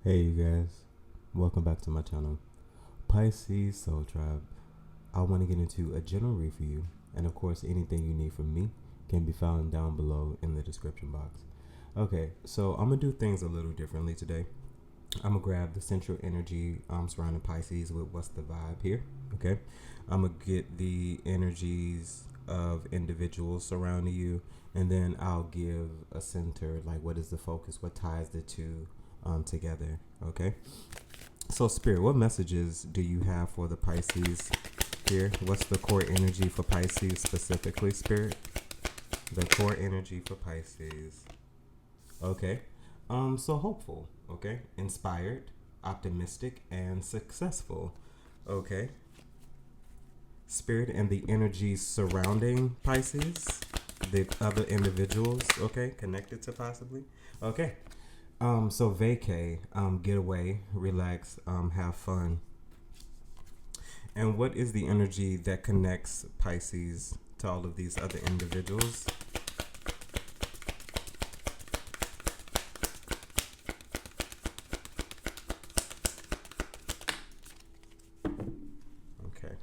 Hey you guys, welcome back to my channel, Pisces Soul Tribe. I want to get into a general read for you, and of course anything you need from me can be found down below in the description box. Okay, so I'm going to do things a little differently today. I'm going to grab the central energy surrounding Pisces with what's the vibe here, okay? I'm going to get the energies of individuals surrounding you, and then I'll give a center, like what is the focus, what ties the two together, okay? So, Spirit, what messages do you have for the Pisces here? What's the core energy for Pisces specifically, Spirit? The core energy for Pisces. Okay. So hopeful, okay? Inspired, optimistic, and successful. Okay. Spirit and the energy surrounding Pisces, the other individuals, okay, connected to possibly. Okay. So vacay, get away, relax, have fun. And what is the energy that connects Pisces to all of these other individuals? Okay.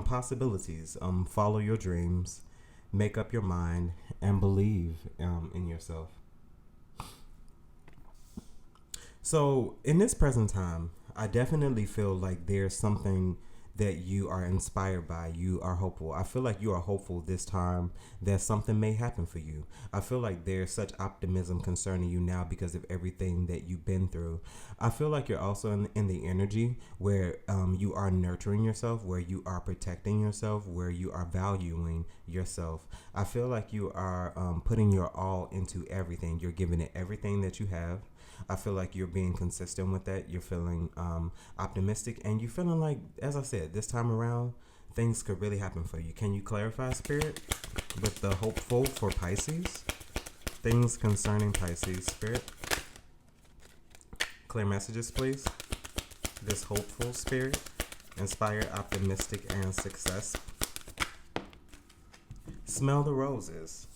Possibilities. Follow your dreams, make up your mind, and believe in yourself. So, in this present time, I definitely feel like there's something that you are inspired by. You are hopeful. I feel like you are hopeful this time that something may happen for you. I feel like there's such optimism concerning you now because of everything that you've been through. I feel like you're also in the energy where you are nurturing yourself, where you are protecting yourself, where you are valuing yourself. I feel like you are putting your all into everything. You're giving it everything that you have. I feel like you're being consistent with that. You're feeling optimistic, and you're feeling like, as I said, this time around, things could really happen for you. Can you clarify, Spirit, with the hopeful for Pisces? Things concerning Pisces, Spirit. Clear messages, please. This hopeful Spirit, inspired, optimistic, and success. Smell the roses.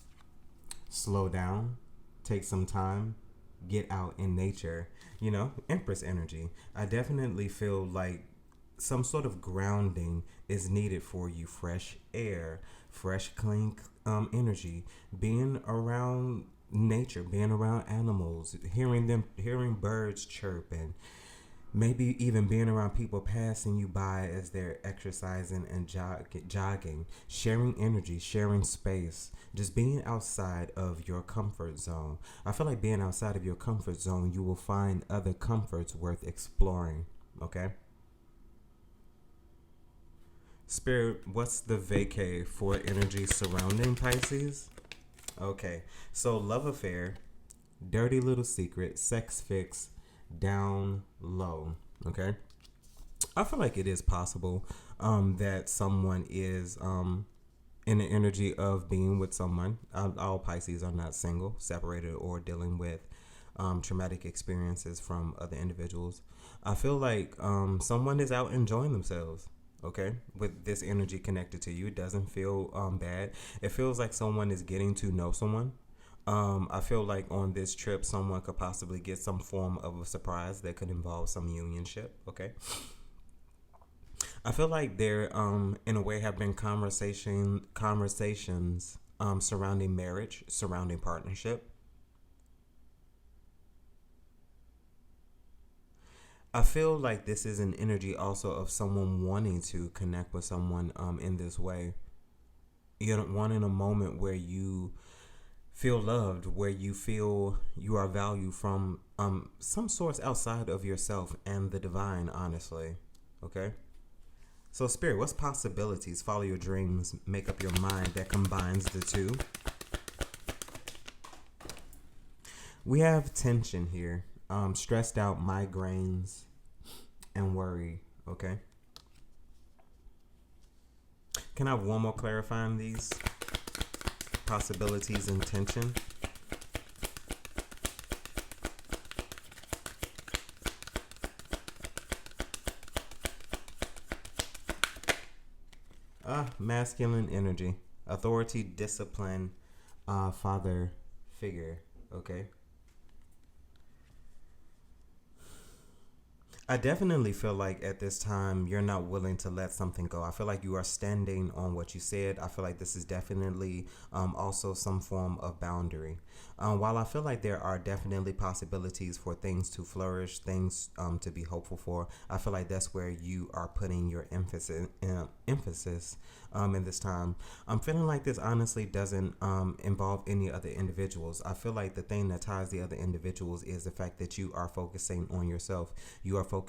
Slow down. Take some time, get out in nature. Empress energy. I definitely feel like some sort of grounding is needed for you. Fresh air, fresh, clean energy, being around nature, being around animals, hearing birds chirp, and maybe even being around people passing you by as they're exercising and jogging, sharing energy, sharing space, just being outside of your comfort zone. I feel like being outside of your comfort zone, you will find other comforts worth exploring. Okay? Spirit, what's the vacay for energy surrounding Pisces? Okay, so love affair, dirty little secret, sex fix, down low. Okay, I feel like it is possible that someone is in the energy of being with someone. All Pisces are not single, separated, or dealing with traumatic experiences from other individuals. I feel like someone is out enjoying themselves. Okay, with this energy connected to you, it doesn't feel bad. It feels like someone is getting to know someone. I feel like on this trip, someone could possibly get some form of a surprise that could involve some unionship. Okay, I feel like there, in a way, have been conversations surrounding marriage, surrounding partnership. I feel like this is an energy also of someone wanting to connect with someone in this way. You don't want in a moment where you feel loved, where you feel you are valued from some source outside of yourself and the divine, honestly. Okay? So, Spirit, what's possibilities? Follow your dreams, make up your mind that combines the two. We have tension here, stressed out, migraines, and worry. Okay? Can I have one more clarifying these possibilities and tension? Masculine energy, authority, discipline, father figure. Okay. I definitely feel like at this time you're not willing to let something go. I feel like you are standing on what you said. I feel like this is definitely also some form of boundary. While I feel like there are definitely possibilities for things to flourish, things to be hopeful for, I feel like that's where you are putting your emphasis in this time. I'm feeling like this honestly doesn't involve any other individuals. I feel like the thing that ties the other individuals is the fact that you are focusing on yourself. You are focusing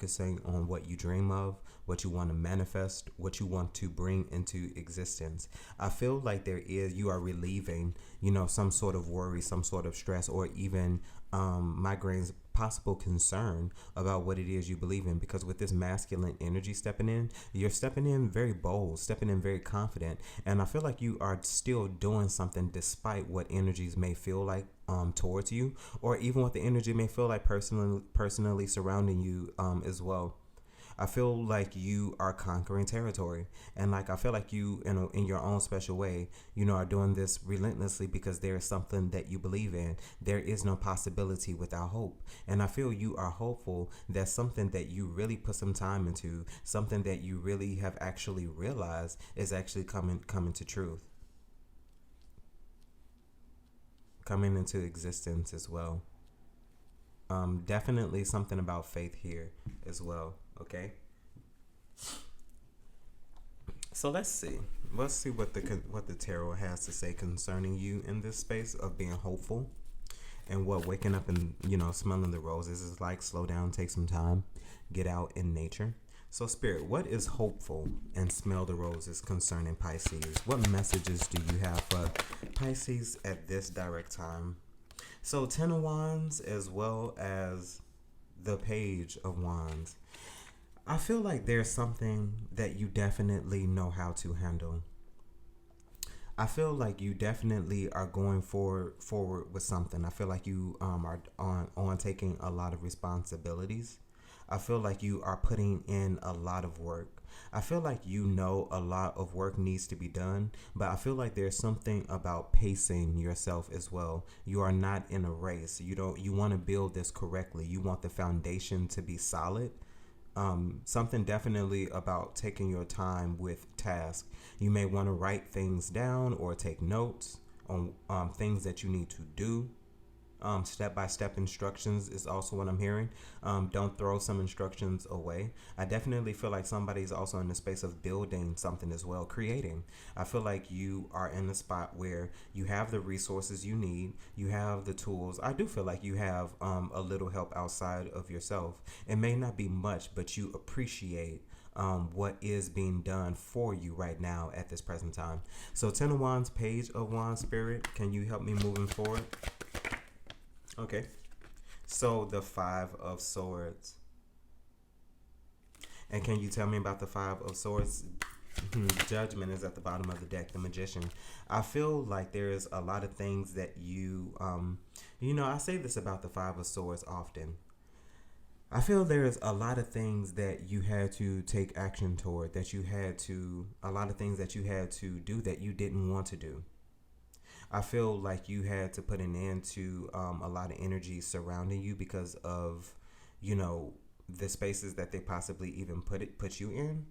on what you dream of, what you want to manifest, what you want to bring into existence. I feel like you are relieving, some sort of worry, some sort of stress, or even migraines, possible concern about what it is you believe in, because with this masculine energy stepping in, you're stepping in very bold, stepping in very confident, and I feel like you are still doing something despite what energies may feel like towards you, or even what the energy may feel like personally surrounding you as well. I feel like you are conquering territory, and like I feel like you, in your own special way, are doing this relentlessly because there is something that you believe in. There is no possibility without hope, and I feel you are hopeful that something that you really put some time into, something that you really have actually realized, is actually coming to truth, coming into existence as well. Definitely something about faith here as well. Okay. So let's see. Let's see what the tarot has to say concerning you in this space of being hopeful, and what waking up and smelling the roses is like. Slow down, take some time, get out in nature. So Spirit, what is hopeful and smell the roses concerning Pisces? What messages do you have for Pisces at this direct time? So 10 of Wands as well as the Page of Wands. I feel like there's something that you definitely know how to handle. I feel like you definitely are going forward with something. I feel like you are on taking a lot of responsibilities. I feel like you are putting in a lot of work. I feel like a lot of work needs to be done, but I feel like there's something about pacing yourself as well. You are not in a race. You want to build this correctly. You want the foundation to be solid. Something definitely about taking your time with tasks. You may want to write things down or take notes on things that you need to do. Step-by-step instructions is also what I'm hearing. Don't throw some instructions away. I definitely feel like somebody's also in the space of building something as well, creating. I feel like you are in a spot where you have the resources you need, you have the tools. I do feel like you have a little help outside of yourself. It may not be much, but you appreciate what is being done for you right now at this present time. So 10 of Wands, Page of Wands, Spirit, can you help me moving forward? Okay, so the Five of Swords. And can you tell me about the Five of Swords? Judgment is at the bottom of the deck, the Magician. I feel like there is a lot of things that I say this about the Five of Swords often. I feel there's a lot of things that you had to take action toward, a lot of things that you had to do that you didn't want to do. I feel like you had to put an end to a lot of energy surrounding you because of, the spaces that they possibly even put you in.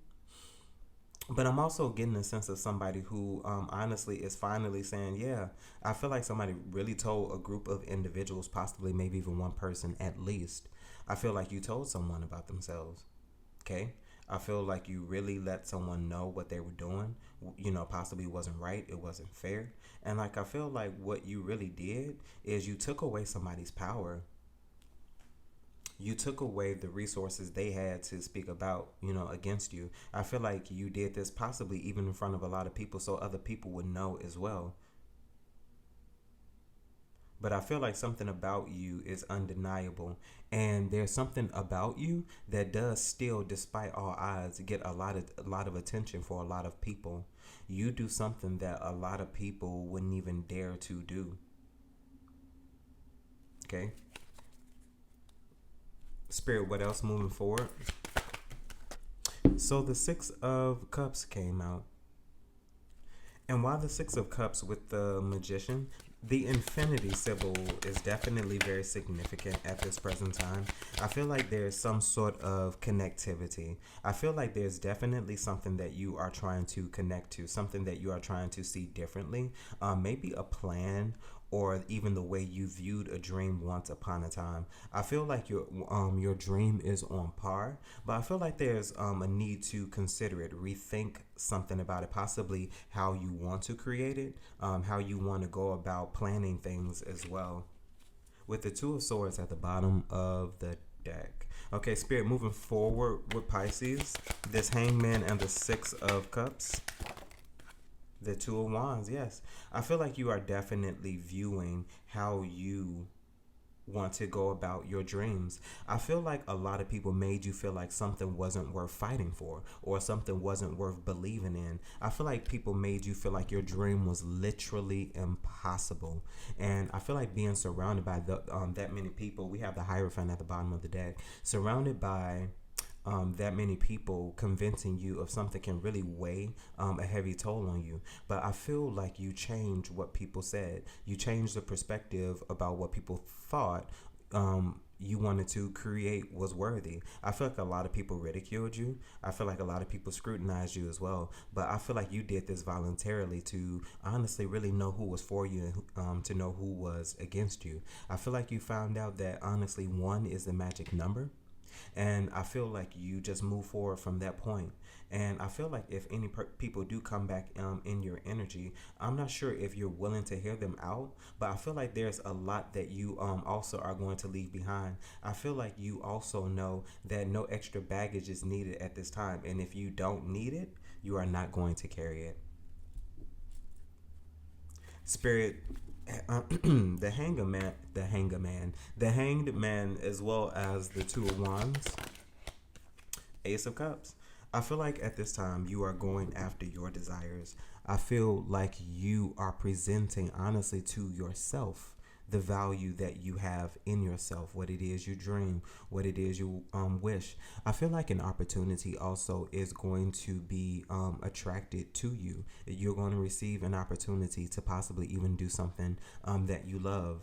But I'm also getting a sense of somebody who honestly is finally saying, yeah, I feel like somebody really told a group of individuals, possibly maybe even one person at least. I feel like you told someone about themselves. Okay. I feel like you really let someone know what they were doing, possibly wasn't right, it wasn't fair. And like, I feel like what you really did is you took away somebody's power. You took away the resources they had to speak about, against you. I feel like you did this possibly even in front of a lot of people so other people would know as well. But I feel like something about you is undeniable, and there's something about you that does still, despite all odds, get a lot of attention for a lot of people. You do something that a lot of people wouldn't even dare to do. Okay. Spirit, what else moving forward? So the Six of Cups came out. And while the Six of Cups with the Magician, The infinity symbol is definitely very significant at this present time. I feel like there's some sort of connectivity. I feel like there's definitely something that you are trying to connect to, something that you are trying to see differently. Maybe a plan or even the way you viewed a dream once upon a time. I feel like your dream is on par, but I feel like there's a need to consider it, rethink something about it, possibly how you want to create it, how you want to go about planning things as well. With the Two of Swords at the bottom of the deck. Okay, Spirit, moving forward with Pisces, this Hangman and the Six of Cups. The Two of Wands, yes. I feel like you are definitely viewing how you want to go about your dreams. I feel like a lot of people made you feel like something wasn't worth fighting for or something wasn't worth believing in. I feel like people made you feel like your dream was literally impossible. And I feel like being surrounded by that many people, we have the Hierophant at the bottom of the deck, surrounded by that many people convincing you of something can really weigh a heavy toll on you. But I feel like you changed what people said. You changed the perspective about what people thought you wanted to create was worthy. I feel like a lot of people ridiculed you. I feel like a lot of people scrutinized you as well. But I feel like you did this voluntarily to honestly really know who was for you, to know who was against you. I feel like you found out that honestly one is the magic number, and I feel like you just move forward from that point. And I feel like if any people do come back in your energy, I'm not sure if you're willing to hear them out, but I feel like there's a lot that you also are going to leave behind. I feel like you also know that no extra baggage is needed at this time, and if you don't need it, you are not going to carry it. Spirit, the hanged man, as well as the Two of Wands, Ace of Cups. I feel like at this time you are going after your desires. I feel like you are presenting honestly to yourself the value that you have in yourself, what it is you dream, what it is you wish. I feel like an opportunity also is going to be attracted to you. You're going to receive an opportunity to possibly even do something that you love.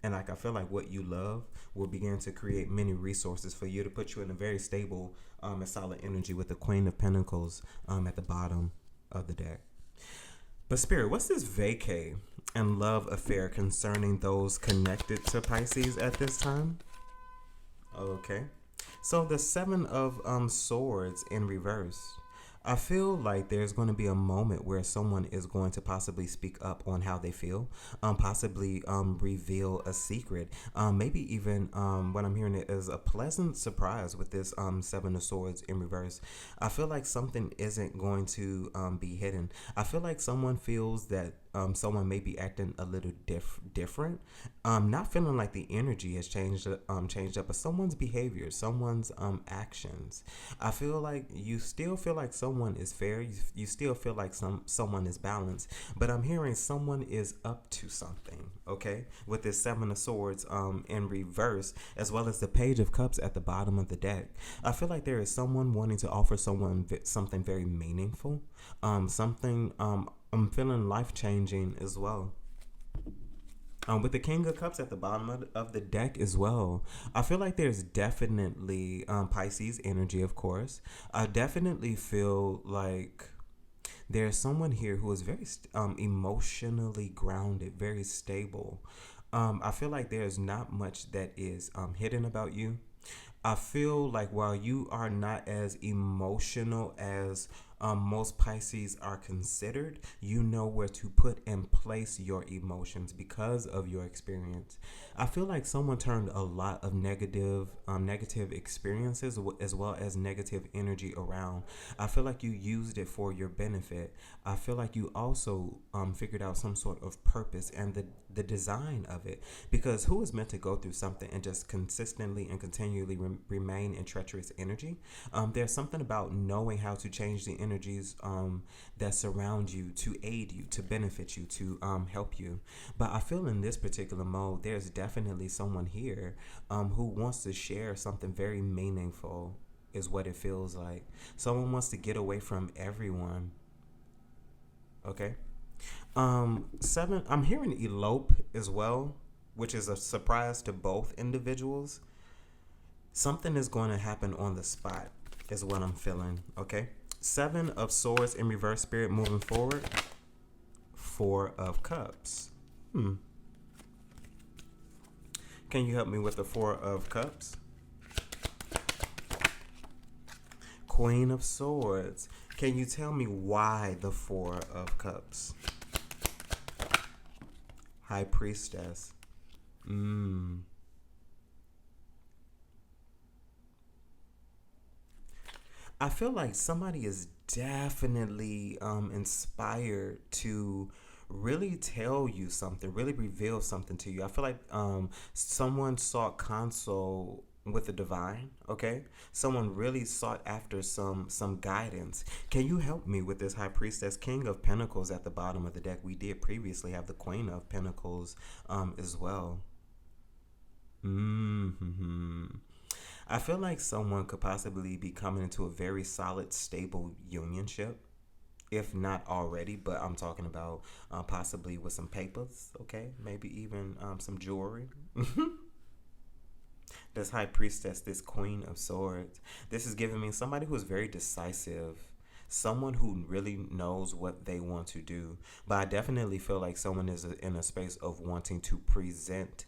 And like I feel like what you love will begin to create many resources for you to put you in a very stable and solid energy with the Queen of Pentacles at the bottom of the deck. But Spirit, what's this vacay and love affair concerning those connected to Pisces at this time? Okay. So the Seven of Swords in reverse. I feel like there's going to be a moment where someone is going to possibly speak up on how they feel, possibly reveal a secret. Maybe even what I'm hearing is a pleasant surprise with this Seven of Swords in reverse. I feel like something isn't going to be hidden. I feel like someone feels that someone may be acting a little different, not feeling like the energy has changed up, but someone's behavior, someone's actions. I feel like you still feel like someone is fair. You still feel like someone is balanced, but I'm hearing someone is up to something. Okay, with this Seven of Swords in reverse, as well as the Page of Cups at the bottom of the deck. I feel like there is someone wanting to offer someone something very meaningful, something I'm feeling life changing as well. With the King of Cups at the bottom of the deck as well, I feel like there's definitely Pisces energy, of course. I definitely feel like there's someone here who is very emotionally grounded, very stable. I feel like there's not much that is hidden about you. I feel like while you are not as emotional as most Pisces are considered, you know where to put and place your emotions because of your experience. I feel like someone turned a lot of negative experiences as well as negative energy around. I feel like you used it for your benefit. I feel like you also figured out some sort of purpose and the design of it, because who is meant to go through something and just consistently and continually remain in treacherous energy? There's something about knowing how to change the energies that surround you to aid you, to benefit you, to help you. But I feel in this particular mode, there's definitely someone here who wants to share something very meaningful, is what it feels like. Someone wants to get away from everyone. Okay? Seven, I'm hearing elope as well, which is a surprise to both individuals. Something is going to happen on the spot, is what I'm feeling, okay? Seven of Swords in reverse, Spirit, moving forward. Four of Cups. Can you help me with the Four of Cups? Queen of Swords. Can you tell me why the Four of Cups? High Priestess. I feel like somebody is definitely inspired to really tell you something, really reveal something to you. I feel like someone sought console with the divine, okay? Someone really sought after some guidance. Can you help me with this High Priestess? King of Pentacles at the bottom of the deck. We did previously have the Queen of Pentacles as well. I feel like someone could possibly be coming into a very solid, stable unionship, if not already, but I'm talking about possibly with some papers, okay? Maybe even some jewelry. This High Priestess, this Queen of Swords, this is giving me somebody who is very decisive, someone who really knows what they want to do. But I definitely feel like someone is in a space of wanting to present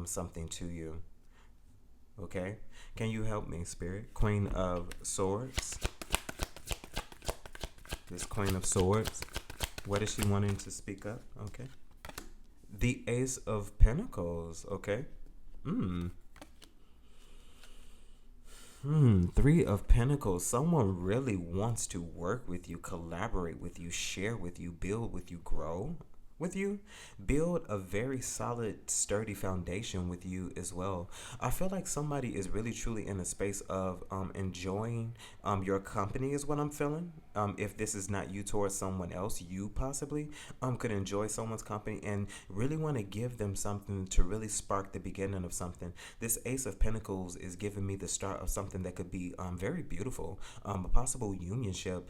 something to you. Okay? Can you help me, Spirit? Queen of Swords. This Queen of Swords. What is she wanting to speak up? Okay. The Ace of Pentacles. Okay. Three of Pentacles. Someone really wants to work with you, collaborate with you, share with you, build with you, grow with you, build a very solid, sturdy foundation with you as well. I feel like somebody is really truly in a space of enjoying your company is what I'm feeling. If this is not you towards someone else, you possibly could enjoy someone's company and really want to give them something to really spark the beginning of something. This Ace of Pentacles is giving me the start of something that could be very beautiful, a possible unionship,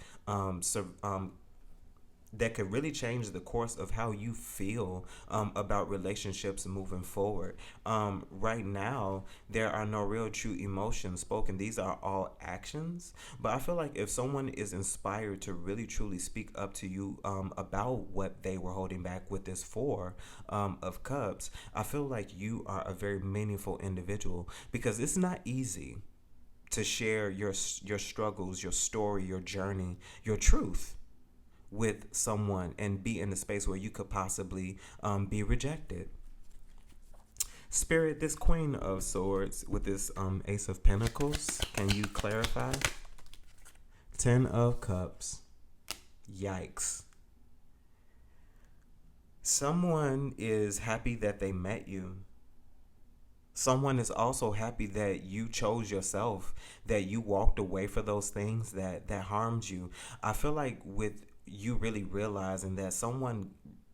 that could really change the course of how you feel about relationships moving forward. Right now, there are no real true emotions spoken. These are all actions. But I feel like if someone is inspired to really truly speak up to you about what they were holding back with this Four of Cups, I feel like you are a very meaningful individual, because it's not easy to share your struggles, your story, your journey, your truth with someone and be in a space where you could possibly be rejected. Spirit, this Queen of Swords with this Ace of Pentacles, can you clarify? Ten of Cups. Yikes. Someone is happy that they met you. Someone is also happy that you chose yourself, that you walked away for those things that harmed you. I feel like with you really realizing that someone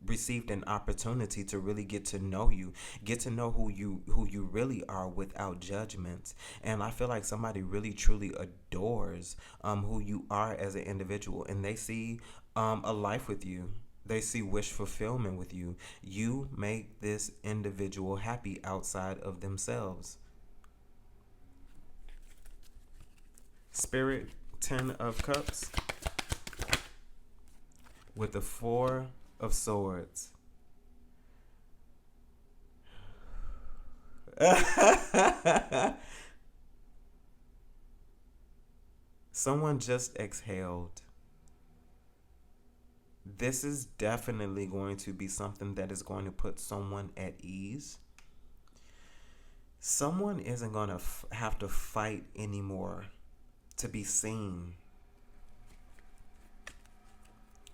received an opportunity to really get to know you, get to know who you really are without judgments. And I feel like somebody really truly adores who you are as an individual, and they see a life with you. They see wish fulfillment with you. You make this individual happy outside of themselves. Spirit, Ten of Cups with the Four of Swords. Someone just exhaled. This is definitely going to be something that is going to put someone at ease. Someone isn't going to have to fight anymore to be seen.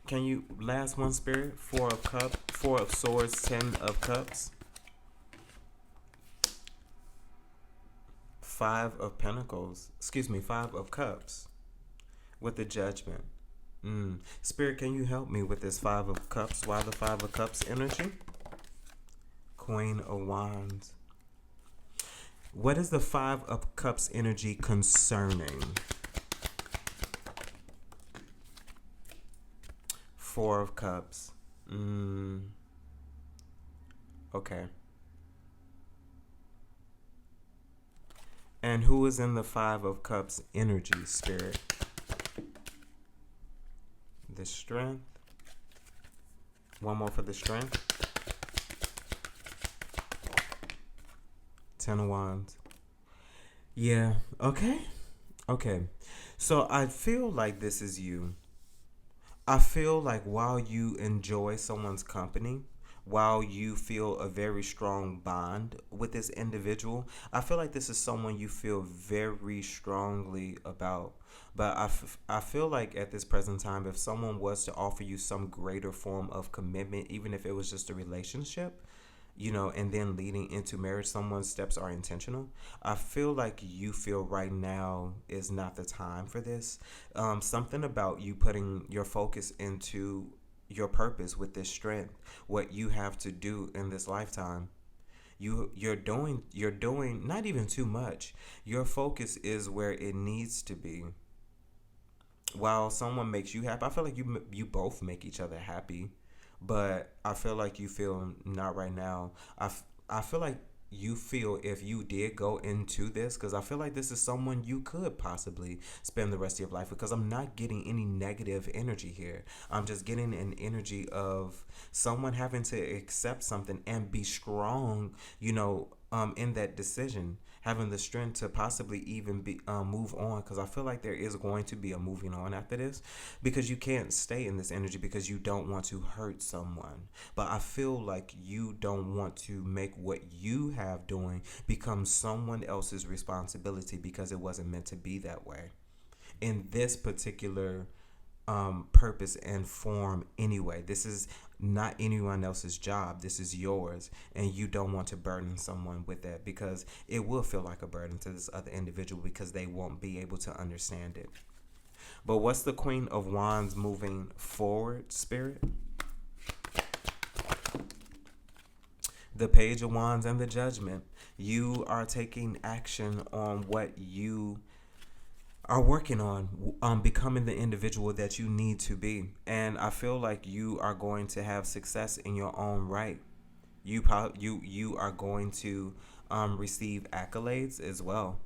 Can you, last one, Spirit? Four of Swords, Ten of Cups. Five of Pentacles. Excuse me, Five of Cups with the Judgment. Spirit, can you help me with this Five of Cups? Why the Five of Cups energy? Queen of Wands. What is the Five of Cups energy concerning? Four of Cups. Okay. And who is in the Five of Cups energy, Spirit? The Strength. One more for the Strength. Ten of Wands. Yeah. Okay. Okay. So I feel like this is you. I feel like while you enjoy someone's company, while you feel a very strong bond with this individual, I feel like this is someone you feel very strongly about. But I feel like at this present time, if someone was to offer you some greater form of commitment, even if it was just a relationship, and then leading into marriage, someone's steps are intentional. I feel like you feel right now is not the time for this. Something about you putting your focus into your purpose with this strength, what you have to do in this lifetime. You're doing not even too much. Your focus is where it needs to be. While someone makes you happy, I feel like you both make each other happy, but I feel like you feel not right now. I feel like you feel if you did go into this, because I feel like this is someone you could possibly spend the rest of your life with, because I'm not getting any negative energy here. I'm just getting an energy of someone having to accept something and be strong, in that decision, having the strength to possibly even be move on, because I feel like there is going to be a moving on after this, because you can't stay in this energy because you don't want to hurt someone. But I feel like you don't want to make what you have doing become someone else's responsibility, because it wasn't meant to be that way in this particular purpose and form anyway. This is not anyone else's job. This is yours, and you don't want to burden someone with that, because it will feel like a burden to this other individual, because they won't be able to understand it. But what's the Queen of Wands moving forward, Spirit? The Page of Wands and the Judgment. You are taking action on what you are working on, becoming the individual that you need to be. And I feel like you are going to have success in your own right. You are going to receive accolades as well.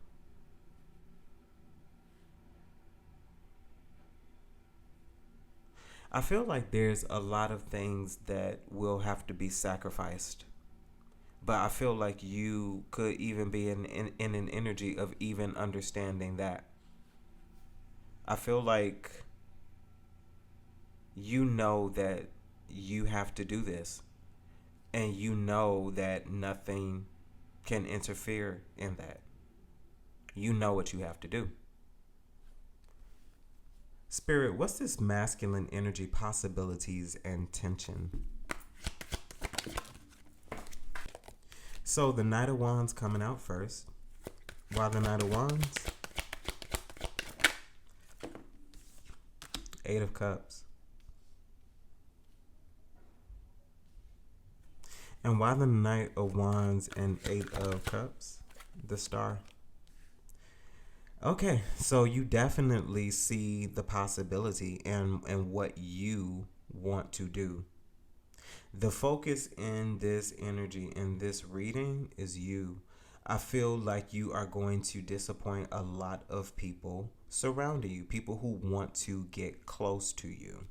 I feel like there's a lot of things that will have to be sacrificed. But I feel like you could even be in an energy of even understanding that. I feel like you know that you have to do this, and you know that nothing can interfere in that. You know what you have to do. Spirit, what's this masculine energy, possibilities, and tension? So the Knight of Wands coming out first. Why the Knight of Wands? Eight of Cups. And why the Knight of Wands and Eight of Cups? The Star. Okay, so you definitely see the possibility and what you want to do. The focus in this energy, in this reading, is you. I feel like you are going to disappoint a lot of people surrounding you, people who want to get close to you.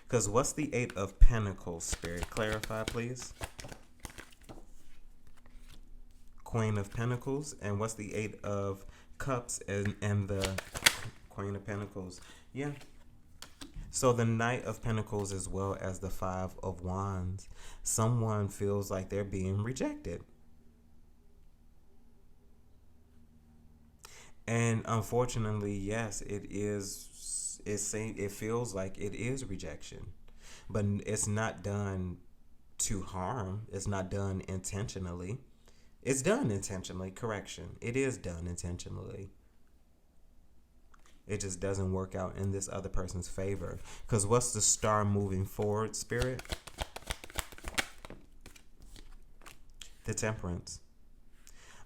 Because what's the Eight of Pentacles, Spirit? Clarify, please. Queen of Pentacles. And what's the Eight of Cups and the Queen of Pentacles? Yeah. So the Knight of Pentacles as well as the Five of Wands. Someone feels like they're being rejected. And unfortunately, yes, it is. It feels like it is rejection, but it's not done to harm. It's not done intentionally. It's done intentionally. Correction. It is done intentionally. It just doesn't work out in this other person's favor. Because what's the Star moving forward, Spirit? The Temperance.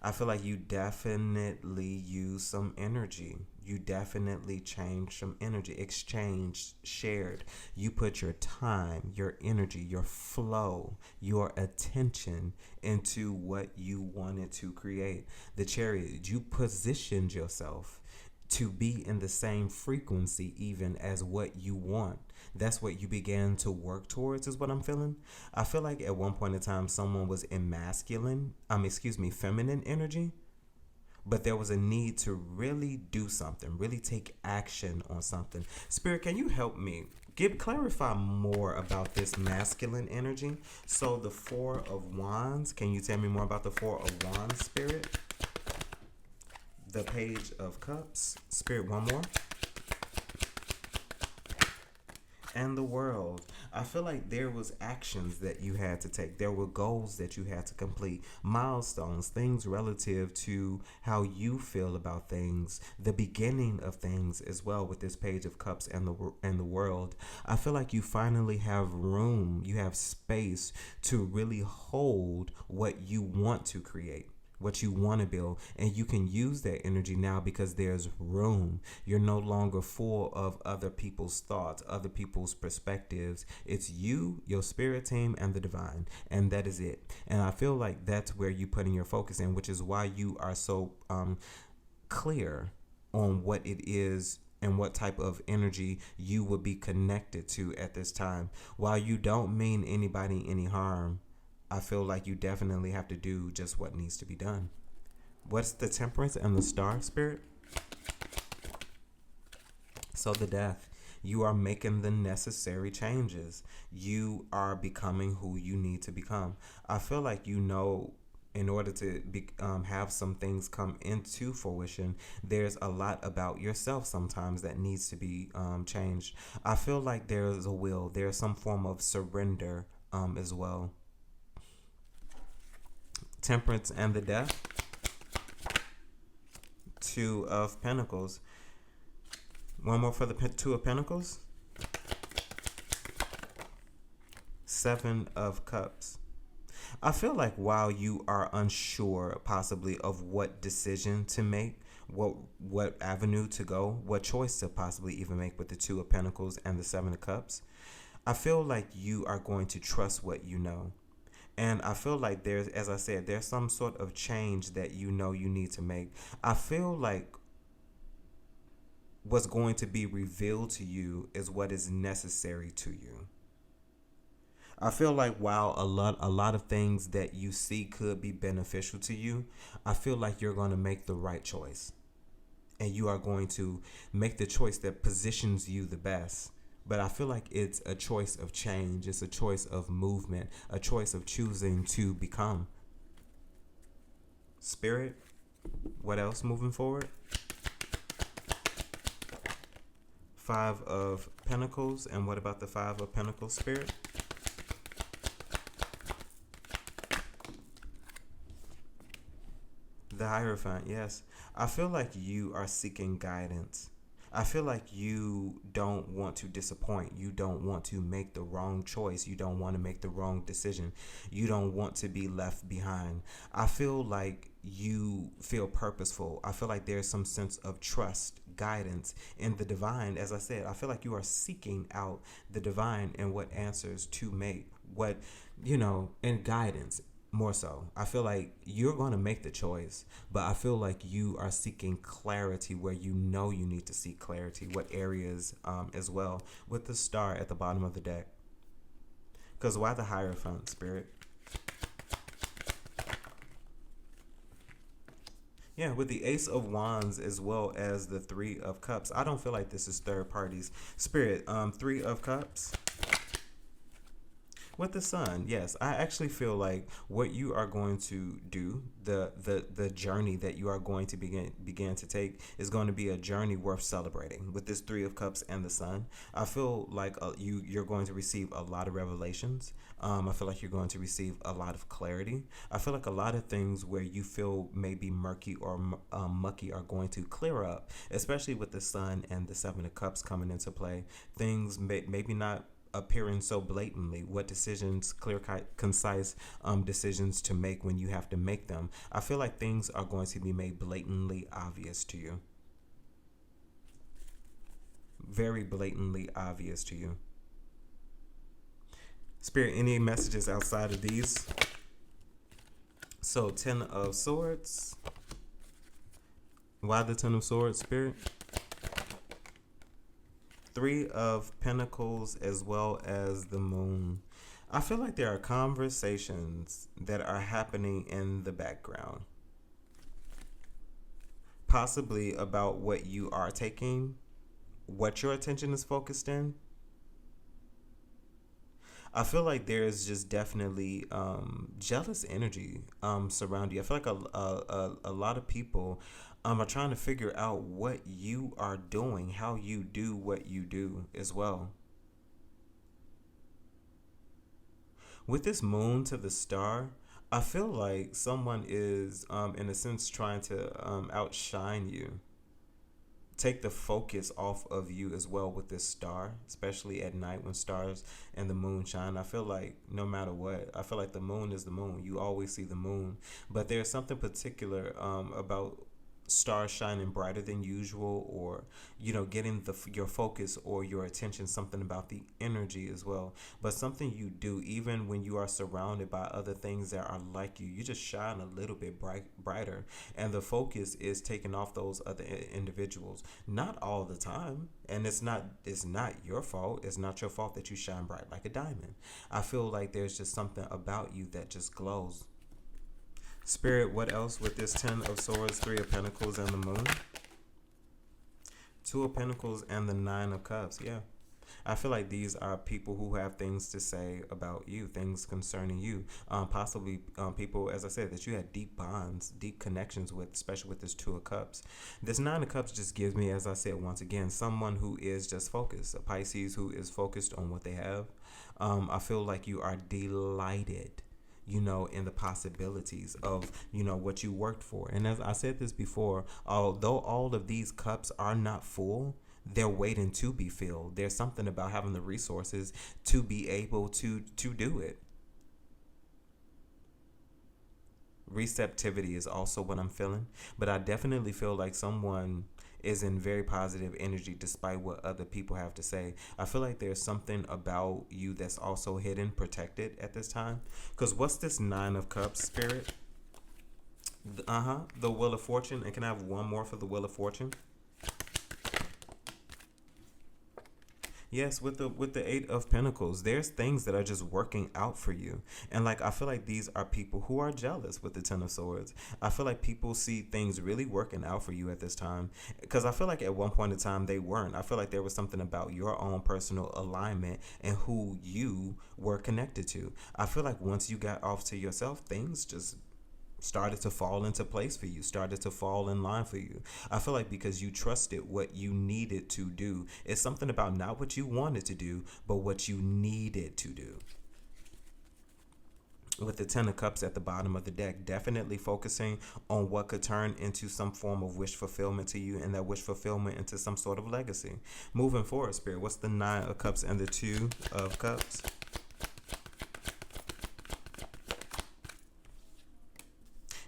I feel like you definitely use some energy. You definitely change some energy, exchanged, shared. You put your time, your energy, your flow, your attention into what you wanted to create. The Chariot, you positioned yourself to be in the same frequency even as what you want. That's what you began to work towards, is what I'm feeling. I feel like at one point in time someone was in feminine energy, but there was a need to really do something, really take action on something. Spirit, can you help me clarify more about this masculine energy? So the Four of Wands, can you tell me more about the Four of Wands, Spirit? The Page of Cups, Spirit, one more. And the World. I feel like there was actions that you had to take. There were goals that you had to complete, milestones, things relative to how you feel about things, the beginning of things as well with this Page of Cups and the World. I feel like you finally have room, you have space to really hold what you want to create, what you want to build, and you can use that energy now because there's room. You're no longer full of other people's thoughts, other people's perspectives. It's you, your spirit team, and the divine, and that is it. And I feel like that's where you're putting your focus in, which is why you are so clear on what it is and what type of energy you would be connected to at this time. While you don't mean anybody any harm, I feel like you definitely have to do just what needs to be done. What's the Temperance and the Star, Spirit? So the Death. You are making the necessary changes. You are becoming who you need to become. I feel like in order to have some things come into fruition, there's a lot about yourself sometimes that needs to be changed. I feel like there's a will. There's some form of surrender as well. Temperance and the Death. Two of Pentacles. One more for the Two of Pentacles. Seven of Cups. I feel like while you are unsure possibly of what decision to make, what avenue to go, what choice to possibly even make with the Two of Pentacles and the Seven of Cups, I feel like you are going to trust what you know. And I feel like there's, as I said, there's some sort of change that you know you need to make. I feel like what's going to be revealed to you is what is necessary to you. I feel like while a lot of things that you see could be beneficial to you, I feel like you're going to make the right choice. And you are going to make the choice that positions you the best. But I feel like it's a choice of change. It's a choice of movement, a choice of choosing to become. Spirit, what else moving forward? Five of Pentacles. And what about the Five of Pentacles, Spirit? The Hierophant, yes. I feel like you are seeking guidance. I feel like you don't want to disappoint. You don't want to make the wrong choice. You don't want to make the wrong decision. You don't want to be left behind. I feel like you feel purposeful. I feel like there's some sense of trust, guidance in the divine. As I said, I feel like you are seeking out the divine and what answers to make, and guidance. More so, I feel like you're going to make the choice, but I feel like you are seeking clarity where you know you need to seek clarity. What areas as well, with the Star at the bottom of the deck. Because why the Hierophant, Spirit? Yeah, with the Ace of Wands as well as the Three of Cups. I don't feel like this is third parties. Spirit, Three of Cups. With the Sun, yes, I actually feel like what you are going to do, the journey that you are going to begin to take, is going to be a journey worth celebrating. With this Three of Cups and the Sun, I feel like you're going to receive a lot of revelations. I feel like you're going to receive a lot of clarity. I feel like a lot of things where you feel maybe murky or mucky are going to clear up, especially with the Sun and the Seven of Cups coming into play. Things maybe not appearing so blatantly. What decisions, clear, concise decisions to make when you have to make them. I feel like things are going to be made blatantly obvious to you. Very blatantly obvious to you. Spirit, any messages outside of these? So, 10 of Swords. Why the 10 of Swords, Spirit? 3 of Pentacles as well as the Moon. I feel like there are conversations that are happening in the background. Possibly about what you are taking, what your attention is focused in. I feel like there's just definitely jealous energy surrounding you. I feel like a lot of people are trying to figure out what you are doing, how you do what you do as well. With this moon to the star, I feel like someone is, in a sense, trying to outshine you. Take the focus off of you as well with this star, especially at night when stars and the moon shine. I feel like no matter what, I feel like the moon is the moon. You always see the moon, but there's something particular about stars shining brighter than usual, or getting your focus or your attention, something about the energy as well. But something you do even when you are surrounded by other things that are like you just shine a little bit brighter, and the focus is taken off those other individuals. Not all the time, and it's not your fault. It's not your fault that you shine bright like a diamond. I feel like there's just something about you that just glows. Spirit, what else with this 10 of Swords, 3 of Pentacles, and the Moon? 2 of Pentacles and the 9 of Cups. Yeah. I feel like these are people who have things to say about you, things concerning you. Possibly people, as I said, that you had deep bonds, deep connections with, especially with this 2 of Cups. This 9 of Cups just gives me, as I said once again, someone who is just focused. A Pisces who is focused on what they have. I feel like you are delighted in the possibilities of, what you worked for. And as I said this before, although all of these cups are not full, they're waiting to be filled. There's something about having the resources to be able to do it. Receptivity is also what I'm feeling, but I definitely feel like someone is in very positive energy despite what other people have to say. I feel like there's something about you that's also hidden, protected at this time. Because what's this 9 of Cups, Spirit? The Wheel of Fortune. And can I have one more for the Wheel of Fortune? Yes, with the 8 of Pentacles, there's things that are just working out for you. And I feel like these are people who are jealous with the 10 of Swords. I feel like people see things really working out for you at this time. Because I feel like at one point in time they weren't. I feel like there was something about your own personal alignment and who you were connected to. I feel like once you got off to yourself, things just started to fall into place for you, started to fall in line for you. I feel like because you trusted what you needed to do. It's something about not what you wanted to do, but what you needed to do. With the 10 of Cups at the bottom of the deck, definitely focusing on what could turn into some form of wish fulfillment to you, and that wish fulfillment into some sort of legacy. Moving forward, Spirit, what's the 9 of Cups and the 2 of Cups?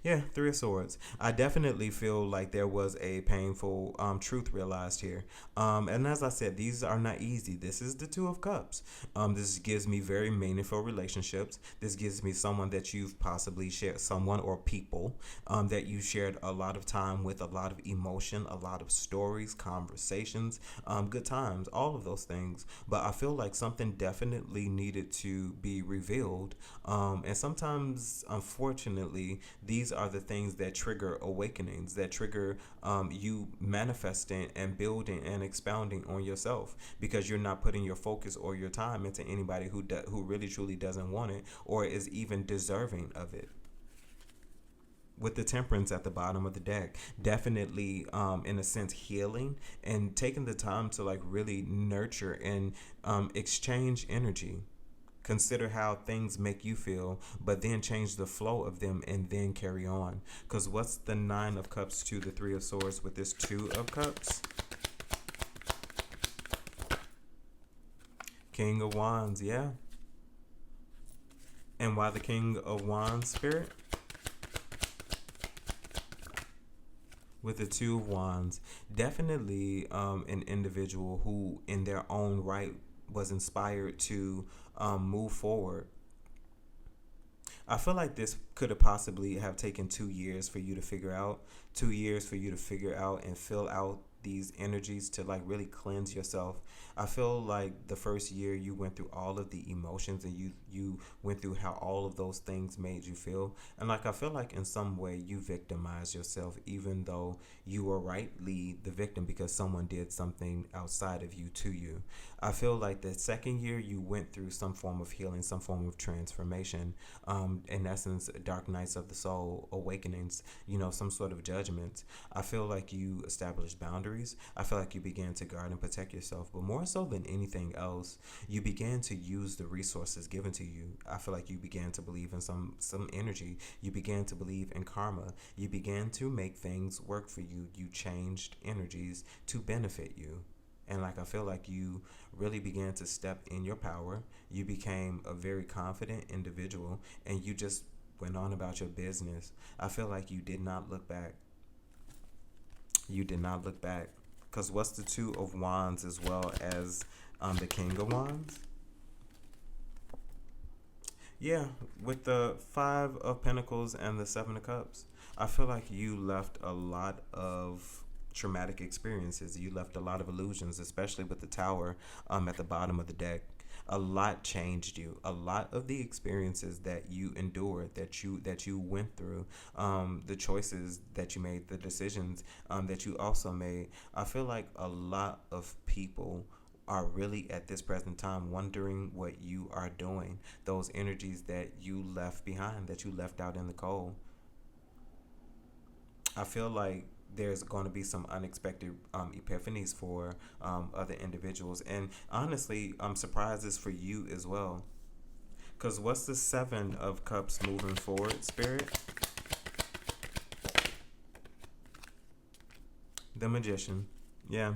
Yeah, 3 of Swords. I definitely feel like there was a painful truth realized here. And as I said, these are not easy. This is the 2 of Cups. This gives me very meaningful relationships. This gives me someone that you've possibly shared, someone or people that you shared a lot of time with, a lot of emotion, a lot of stories, conversations, good times, all of those things. But I feel like something definitely needed to be revealed. And sometimes, unfortunately, these are the things that trigger awakenings, that trigger you manifesting and building and expounding on yourself, because you're not putting your focus or your time into anybody who really truly doesn't want it or is even deserving of it. With the Temperance at the bottom of the deck, definitely in a sense healing and taking the time to really nurture and exchange energy. Consider how things make you feel, but then change the flow of them and then carry on. Because what's the 9 of Cups to the 3 of Swords with this 2 of Cups? King of Wands, yeah. And why the King of Wands, Spirit? With the Two of Wands, definitely an individual who in their own right was inspired to move forward. I feel like this could have possibly have taken 2 years for you to figure out, 2 years for you to figure out and fill out these energies to like really cleanse yourself. I feel like the first year you went through all of the emotions and you went through how all of those things made you feel. And like I feel like in some way you victimized yourself even though you were rightly the victim because someone did something outside of you to you. I feel like the second year you went through some form of healing, some form of transformation, in essence, dark nights of the soul, awakenings, some sort of judgment. I feel like you established boundaries. I feel like you began to guard and protect yourself, but more so than anything else, you began to use the resources given to you. I feel like you began to believe in some energy. You began to believe in karma. You began to make things work for you. You changed energies to benefit you. And like I feel like you really began to step in your power. You became a very confident individual and you just went on about your business. I feel like you did not look back. You did not look back. Because what's the Two of Wands as well as the King of Wands? Yeah, with the Five of Pentacles and the Seven of Cups. I feel like you left a lot of traumatic experiences. You left a lot of illusions, especially with the Tower at the bottom of the deck. A lot changed you. A lot of the experiences that you endured, that you went through, the choices that you made, the decisions that you also made. I feel like a lot of people are really at this present time wondering what you are doing. Those energies that you left behind, that you left out in the cold. I feel like there's going to be some unexpected epiphanies for other individuals. And honestly, surprises for you as well. Because what's the Seven of Cups moving forward, Spirit? The Magician. Yeah.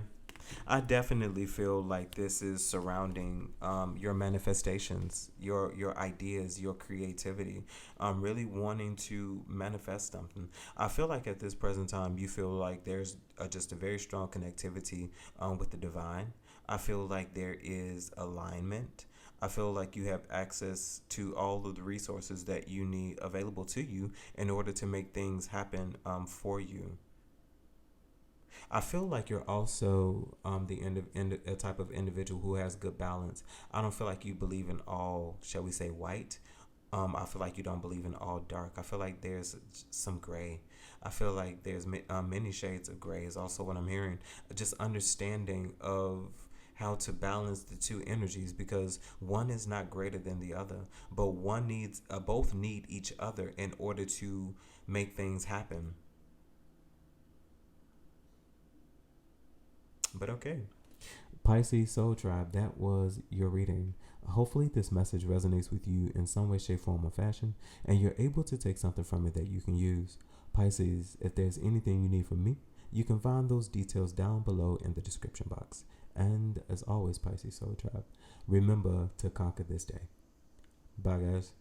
I definitely feel like this is surrounding your manifestations, your ideas, your creativity, really wanting to manifest something. I feel like at this present time, you feel like there's just a very strong connectivity with the divine. I feel like there is alignment. I feel like you have access to all of the resources that you need available to you in order to make things happen for you. I feel like you're also a type of individual who has good balance. I don't feel like you believe in all, shall we say, white. I feel like you don't believe in all dark. I feel like there's some gray. I feel like there's many shades of gray is also what I'm hearing. Just understanding of how to balance the two energies because one is not greater than the other, but both need each other in order to make things happen. But okay. Pisces Soul Tribe, that was your reading. Hopefully, this message resonates with you in some way, shape, form, or fashion, and you're able to take something from it that you can use. Pisces, if there's anything you need from me, you can find those details down below in the description box. And as always, Pisces Soul Tribe, remember to conquer this day. Bye, guys.